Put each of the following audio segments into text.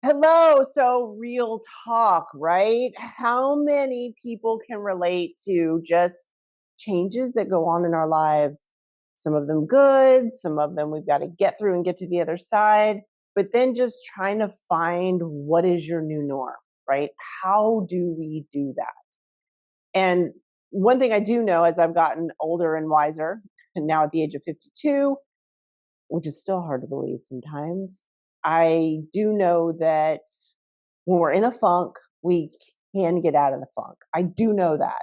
Hello. So, real talk, right? How many people can relate to just changes that go on in our lives? Some of them good, some of them we've got to get through and get to the other side, but then just trying to find what is your new norm, right? How do we do that? And one thing I do know as I've gotten older and wiser, and now at the age of 52, which is still hard to believe sometimes, I do know that when we're in a funk, we can get out of the funk. I do know that.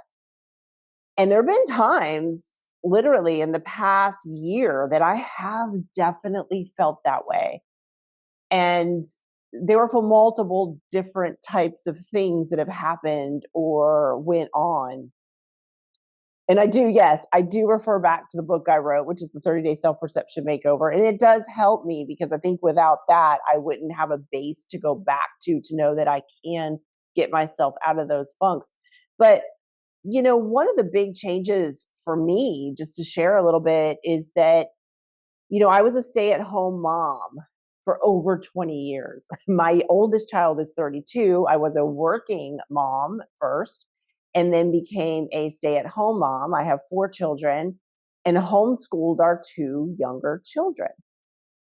And there have been times, literally in the past year, that I have definitely felt that way. And they were for multiple different types of things that have happened or went on. And I do, yes, I do refer back to the book I wrote, which is the 30-Day Self-Perception Makeover. And it does help me because I think without that, I wouldn't have a base to go back to know that I can get myself out of those funks. But, one of the big changes for me, just to share a little bit, is that, I was a stay at home mom for over 20 years. My oldest child is 32. I was a working mom first and then became a stay at home mom. I have four children and homeschooled our two younger children.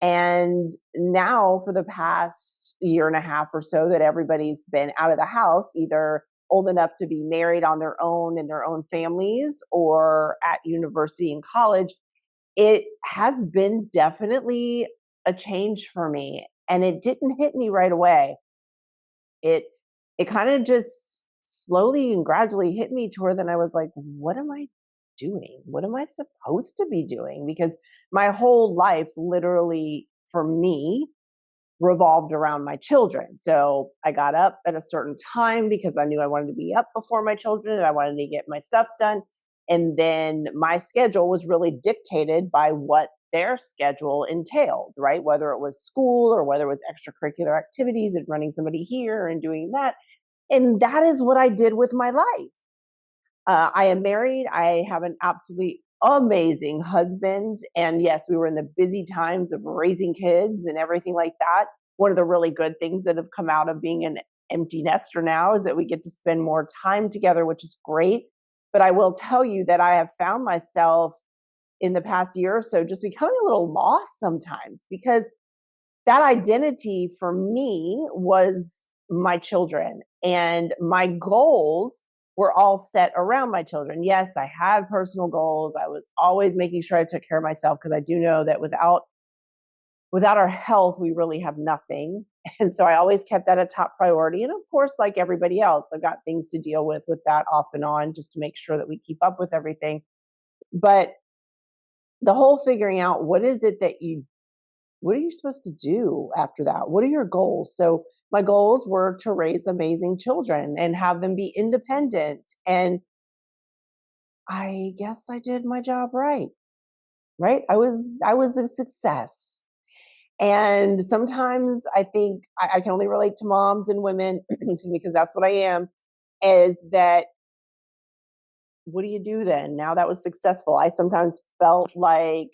And now, for the past year and a half or so, that everybody's been out of the house, either old enough to be married on their own in their own families or at university and college, it has been definitely a change for me, and it didn't hit me right away. It it kinda just slowly and gradually hit me to where then I was like, "What am I doing? What am I supposed to be doing?" Because my whole life, literally, for me, revolved around my children. So, I got up at a certain time because I knew I wanted to be up before my children and I wanted to get my stuff done. And then my schedule was really dictated by what their schedule entailed, right? Whether it was school or whether it was extracurricular activities and running somebody here and doing that. And that is what I did with my life. I am married. I have an absolutely amazing husband. And yes, we were in the busy times of raising kids and everything like that. One of the really good things that have come out of being an empty nester now is that we get to spend more time together, which is great. But I will tell you that I have found myself in the past year or so just becoming a little lost sometimes because that identity for me was my children and my goals were all set around my children. Yes, I had personal goals. I was always making sure I took care of myself because I do know that without our health we really have nothing. And so I always kept that a top priority. And of course, like everybody else, I've got things to deal with that off and on just to make sure that we keep up with everything. But the whole figuring out what are you supposed to do after that? What are your goals? So my goals were to raise amazing children and have them be independent. And I guess I did my job right. Right? I was a success. And sometimes I think I can only relate to moms and women, excuse me, because that's what I am, is that what do you do then? Now that was successful. I sometimes felt like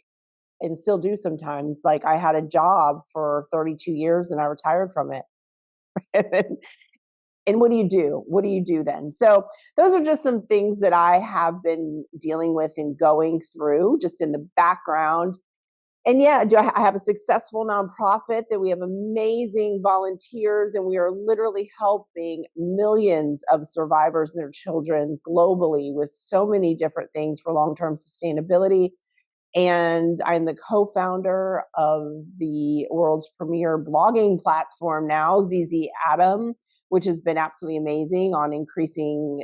and still do sometimes like I had a job for 32 years and I retired from it. And what do you do? What do you do then? So those are just some things that I have been dealing with and going through just in the background. And yeah, I have a successful nonprofit that we have amazing volunteers and we are literally helping millions of survivors and their children globally with so many different things for long-term sustainability. And I'm the co-founder of the world's premier blogging platform now, ZZ Atom, which has been absolutely amazing on increasing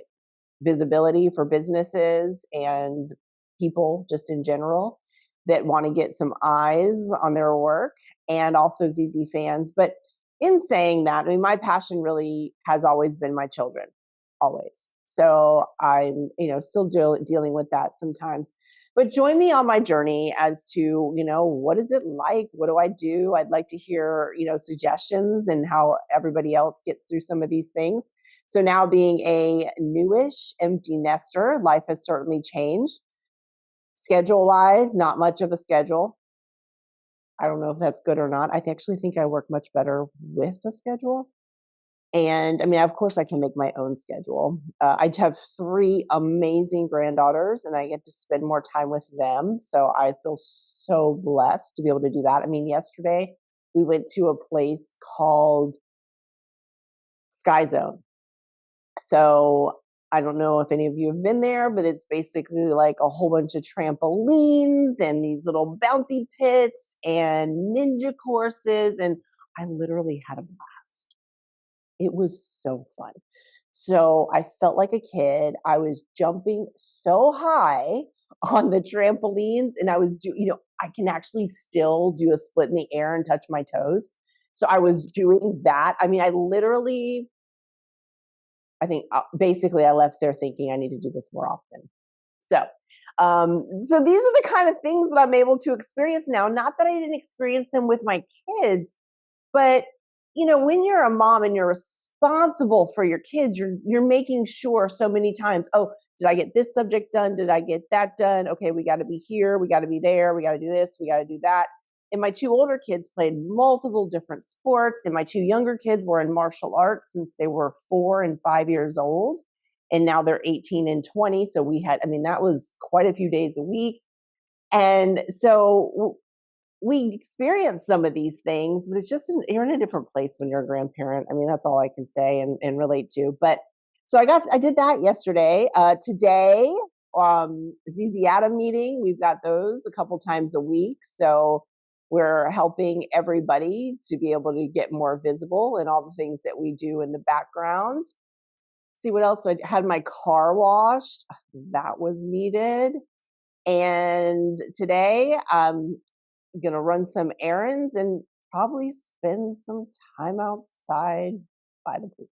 visibility for businesses and people just in general that want to get some eyes on their work, and also ZZ fans. But in saying that, I mean, my passion really has always been my children, always. So I'm, still dealing with that sometimes. But join me on my journey as to, what is it like? What do I do? I'd like to hear, suggestions and how everybody else gets through some of these things. So now being a newish empty nester, life has certainly changed. Schedule wise, not much of a schedule. I don't know if that's good or not. I actually think I work much better with a schedule. And I mean, of course, I can make my own schedule. I have three amazing granddaughters, and I get to spend more time with them. So I feel so blessed to be able to do that. I mean, yesterday we went to a place called Sky Zone. So I don't know if any of you have been there, but it's basically like a whole bunch of trampolines and these little bouncy pits and ninja courses. And I literally had a blast. It was so fun. So I felt like a kid. I was jumping so high on the trampolines, and I was I can actually still do a split in the air and touch my toes. So I was doing that. I mean, I think basically I left there thinking I need to do this more often. So, so these are the kind of things that I'm able to experience now. Not that I didn't experience them with my kids, but when you're a mom and you're responsible for your kids, you're making sure so many times, oh, did I get this subject done? Did I get that done? Okay, we got to be here, we got to be there, we got to do this, we got to do that. And my two older kids played multiple different sports, and my two younger kids were in martial arts since they were 4 and 5 years old. And now they're 18 and 20. So that was quite a few days a week. And so we experience some of these things, but it's just you're in a different place when you're a grandparent. I mean, that's all I can say and relate to. But so I did that yesterday. Today, ZZ Adam meeting. We've got those a couple times a week. So we're helping everybody to be able to get more visible in all the things that we do in the background. See what else? I had my car washed. That was needed. And today, going to run some errands and probably spend some time outside by the pool.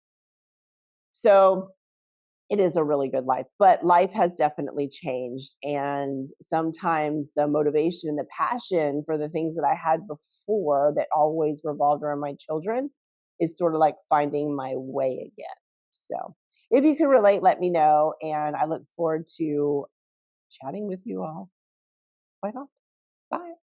So it is a really good life, but life has definitely changed. And sometimes the motivation and the passion for the things that I had before that always revolved around my children is sort of like finding my way again. So if you can relate, let me know. And I look forward to chatting with you all quite often. Bye.